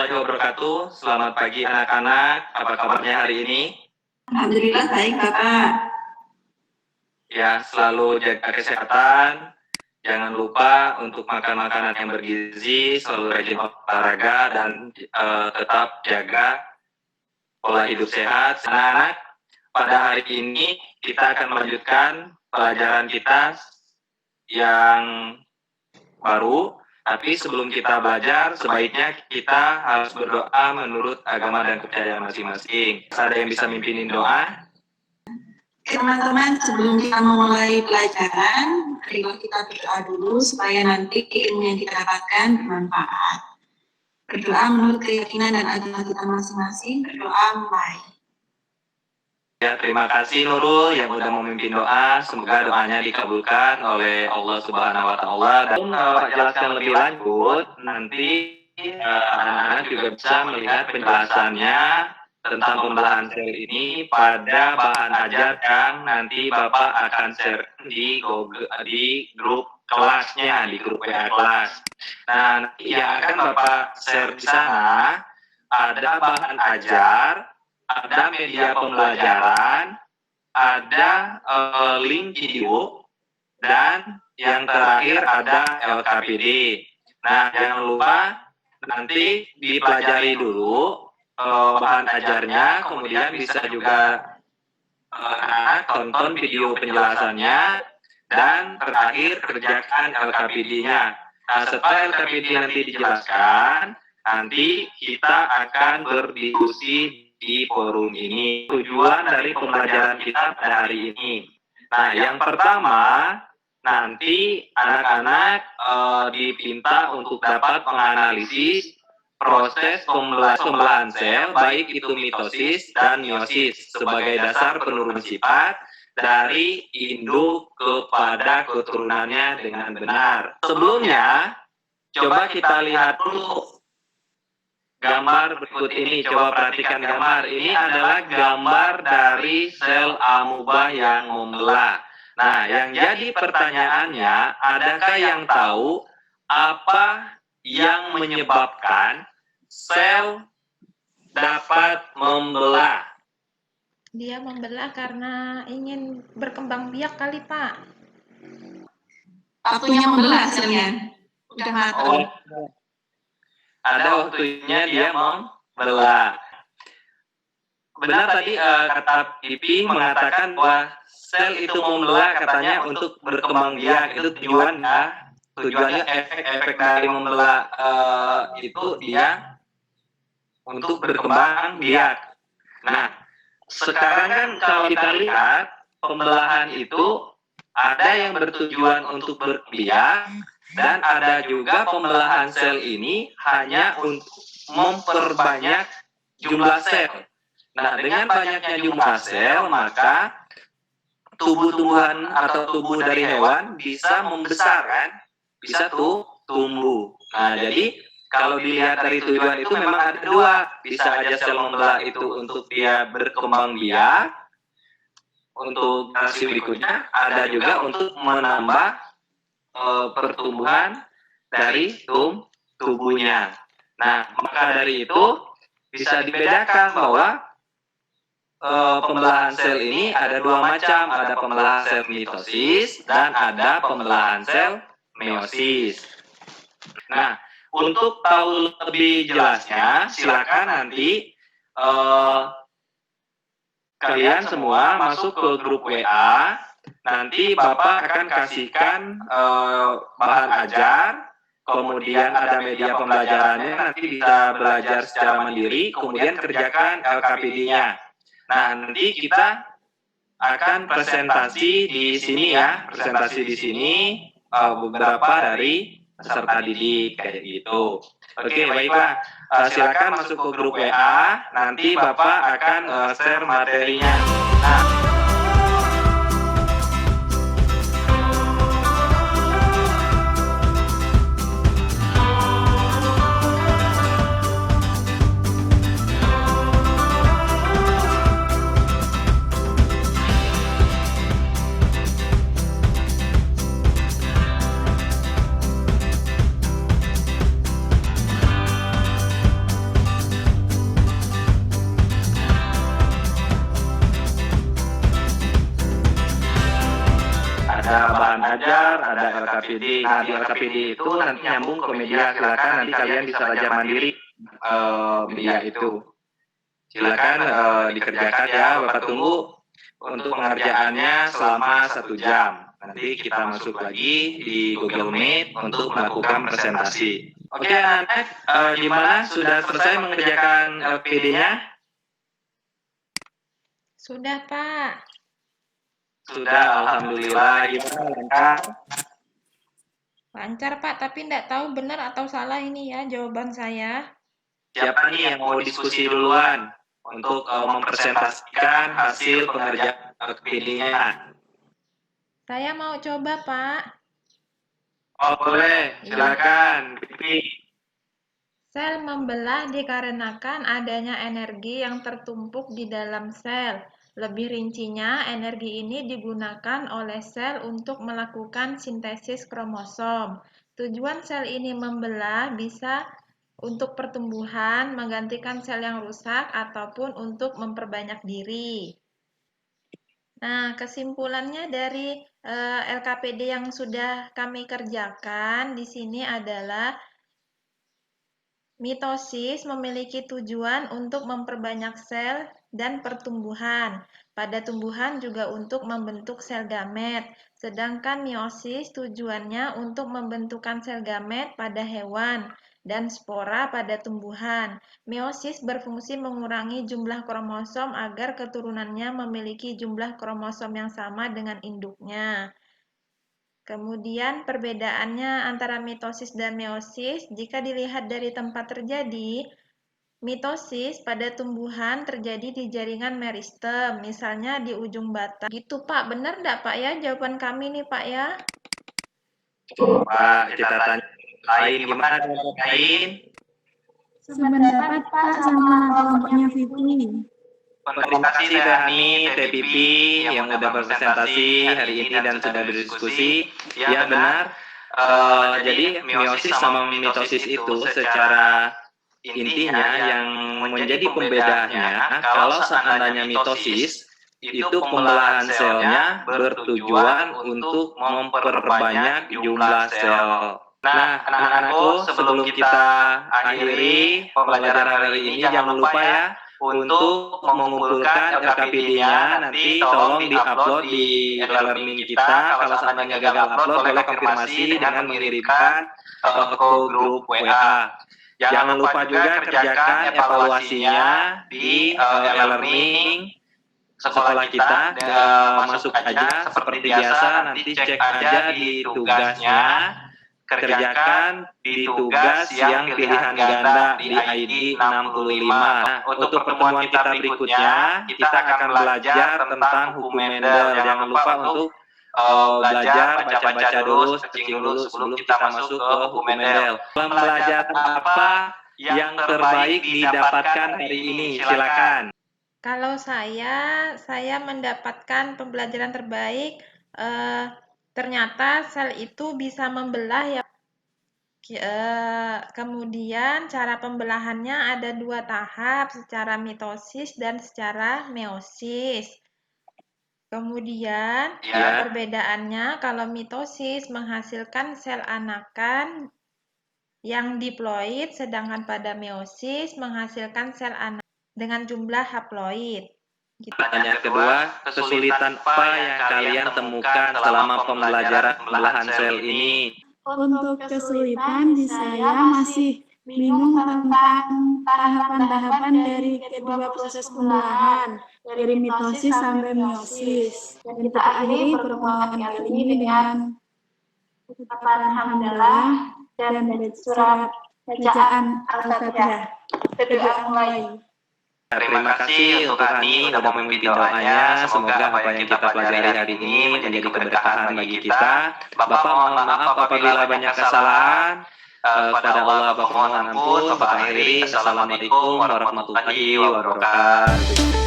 warahmatullahi wabarakatuh. Selamat pagi anak-anak. Apa kabarnya hari ini? Alhamdulillah baik, Bapak. Ya, selalu jaga kesehatan. Jangan lupa untuk makan makanan yang bergizi, selalu rajin olahraga, dan tetap jaga pola hidup sehat. Anak-anak, pada hari ini kita akan melanjutkan pelajaran kita yang baru. Tapi sebelum kita belajar, sebaiknya kita harus berdoa menurut agama dan kepercayaan masing-masing. Ada yang bisa mimpinin doa? Teman-teman, sebelum kita memulai pelajaran, marilah kita berdoa dulu supaya nanti ilmu yang kita dapatkan bermanfaat. Berdoa menurut keyakinan dan agama kita masing-masing. Berdoa mulai. Ya, terima kasih Nurul yang udah memimpin doa. Semoga doanya dikabulkan oleh Allah Subhanahu wa Ta'ala. Dan jelaskan lebih lanjut, nanti anak-anak juga bisa melihat penjelasannya tentang pembelahan sel ini pada bahan ajar yang nanti Bapak akan share di grup kelasnya, di grup WA kelas. Nah, nanti yang akan Bapak share di sana ada bahan ajar, ada media pembelajaran, ada link video, dan yang terakhir ada LKPD. Nah, jangan lupa nanti dipelajari dulu bahan ajarnya, kemudian bisa juga tonton video penjelasannya, dan terakhir kerjakan LKPD-nya. Nah, setelah LKPD nanti dijelaskan, nanti kita akan berdiskusi di forum ini. Tujuan dari pembelajaran kita pada hari ini. Nah, yang pertama, nanti anak-anak dipinta untuk dapat menganalisis proses pembelahan sel, baik itu mitosis dan meiosis, sebagai dasar penurunan sifat dari induk kepada keturunannya dengan benar. Sebelumnya, coba kita lihat dulu gambar berikut ini. Coba perhatikan gambar. Ini adalah gambar dari sel amuba yang membelah. Nah, yang jadi pertanyaannya, adakah yang tahu apa yang menyebabkan sel dapat membelah? Dia membelah karena ingin berkembang biak kali, Pak. Waktunya membelah selnya. Udah matang. Ada waktunya dia membelah. Benar tadi kata Pipi mengatakan bahwa sel itu membelah katanya untuk berkembang biak. Itu tujuannya efek dari membelah itu dia untuk berkembang biak. Nah, sekarang kan kalau kita lihat pembelahan itu ada yang bertujuan untuk berbiak, dan ada juga pembelahan sel ini hanya untuk memperbanyak jumlah sel. Nah, dengan banyaknya jumlah sel, maka tumbuh-tumbuhan atau tubuh dari hewan bisa membesar, kan? Bisa tumbuh. Nah, jadi kalau dilihat dari tujuan itu memang ada dua. Bisa aja sel membelah itu untuk dia berkembang biak. Untuk generasi berikutnya, ada juga untuk menambah pertumbuhan dari tubuhnya. Nah, maka dari itu bisa dibedakan bahwa pembelahan sel ini ada dua macam. Ada pembelahan sel mitosis dan ada pembelahan sel meiosis. Nah, untuk tahu lebih jelasnya, silakan nanti kalian semua masuk ke grup WA. Nanti Bapak akan kasihkan bahan ajar, kemudian ada media pembelajarannya, nanti bisa belajar secara mandiri, kemudian kerjakan LKPD-nya. Nah, nanti kita akan presentasi di sini ya, presentasi di sini beberapa dari peserta didik kayak gitu. Oke, baiklah. Silakan masuk ke grup WA. Nanti Bapak akan share materinya. Nah, ada bahan ajar, ada LKPD. Nah, di LKPD itu nanti nyambung ke media. Silakan nanti kalian bisa belajar mandiri media itu. Silakan dikerjakan ya. Bapak tunggu untuk pengerjaannya selama 1 jam. Nanti kita masuk lagi di Google Meet untuk melakukan presentasi. Oke, anak-anak, gimana? Sudah selesai mengerjakan LKPD-nya? Sudah, Pak. Sudah, alhamdulillah. Gimana, lancar? Lancar, Pak, tapi tidak tahu benar atau salah ini ya jawaban saya. Siapa nih yang mau diskusi duluan untuk mempresentasikan hasil pengerjaan LKPD-nya? Saya mau coba, Pak. Oh, boleh. Silakan. Pipi. Sel membelah dikarenakan adanya energi yang tertumpuk di dalam sel. Lebih rincinya, energi ini digunakan oleh sel untuk melakukan sintesis kromosom. Tujuan sel ini membelah bisa untuk pertumbuhan, menggantikan sel yang rusak, ataupun untuk memperbanyak diri. Nah, kesimpulannya dari LKPD yang sudah kami kerjakan di sini adalah mitosis memiliki tujuan untuk memperbanyak sel dan pertumbuhan. Pada tumbuhan juga untuk membentuk sel gamet. Sedangkan meiosis tujuannya untuk membentukkan sel gamet pada hewan dan spora pada tumbuhan. Meiosis berfungsi mengurangi jumlah kromosom agar keturunannya memiliki jumlah kromosom yang sama dengan induknya. Kemudian perbedaannya antara mitosis dan meiosis, jika dilihat dari tempat terjadi, mitosis pada tumbuhan terjadi di jaringan meristem, misalnya di ujung batang. Gitu Pak, benar enggak Pak ya jawaban kami nih Pak ya? Coba kita tanya lain, gimana dengan lain? Sependapat Pak sama kelompoknya Vivi. Terima kasih Teh Hani, Teh Pipi yang udah berpresentasi hari ini dan sudah berdiskusi. Ya benar. Jadi meiosis sama mitosis itu secara intinya yang menjadi pembedaannya, kalau seandainya mitosis itu pembelahan selnya bertujuan untuk memperbanyak jumlah sel. Nah, anak-anakku, sebelum kita akhiri pembelajaran hari ini, jangan lupa ya untuk mengumpulkan LKPD-nya. Nanti tolong di-upload di e-learning kita. Kalau seandainya gagal upload, boleh konfirmasi dengan mengirimkan ke grup WA. Jangan lupa juga kerjakan evaluasinya di e-learning sekolah kita. Masuk aja seperti biasa, nanti cek aja di tugasnya. Kerjakan di tugas yang pilihan ganda di ID 65. Nah, untuk pertemuan kita berikutnya, kita akan belajar tentang hukum Mendel. Jangan lupa untuk belajar, baca-baca dulu, searching dulu sebelum kita masuk ke hukum Mendel. Pembelajaran apa yang terbaik didapatkan hari ini? Silakan. Kalau saya mendapatkan pembelajaran terbaik, ternyata sel itu bisa membelah ya. Kemudian cara pembelahannya ada 2 tahap, secara mitosis dan secara meiosis. Kemudian perbedaannya kalau mitosis menghasilkan sel anakan yang diploid, sedangkan pada meiosis menghasilkan sel anakan dengan jumlah haploid. Pertanyaan kedua, kesulitan apa yang kalian temukan selama pembelajaran pembelahan sel ini? Untuk kesulitan di saya masih bingung tentang tahapan-tahapan dari kedua proses pembelahan, dari mitosis sampai meiosis. Dan kita akhiri pertemuan kali ini dengan ucapan hamdalah dan surat bacaan Al-Fatihah. Berdoa mulai. Terima kasih untuk Hani sudah memimpin doanya. Semoga apa yang kita pelajari hari ini menjadi keberkahan bagi kita. Bapak mohon maaf apabila banyak kesalahan. Kepada Allah Bapak mohon ampun. Bapak akhiri. Assalamualaikum warahmatullahi wabarakatuh.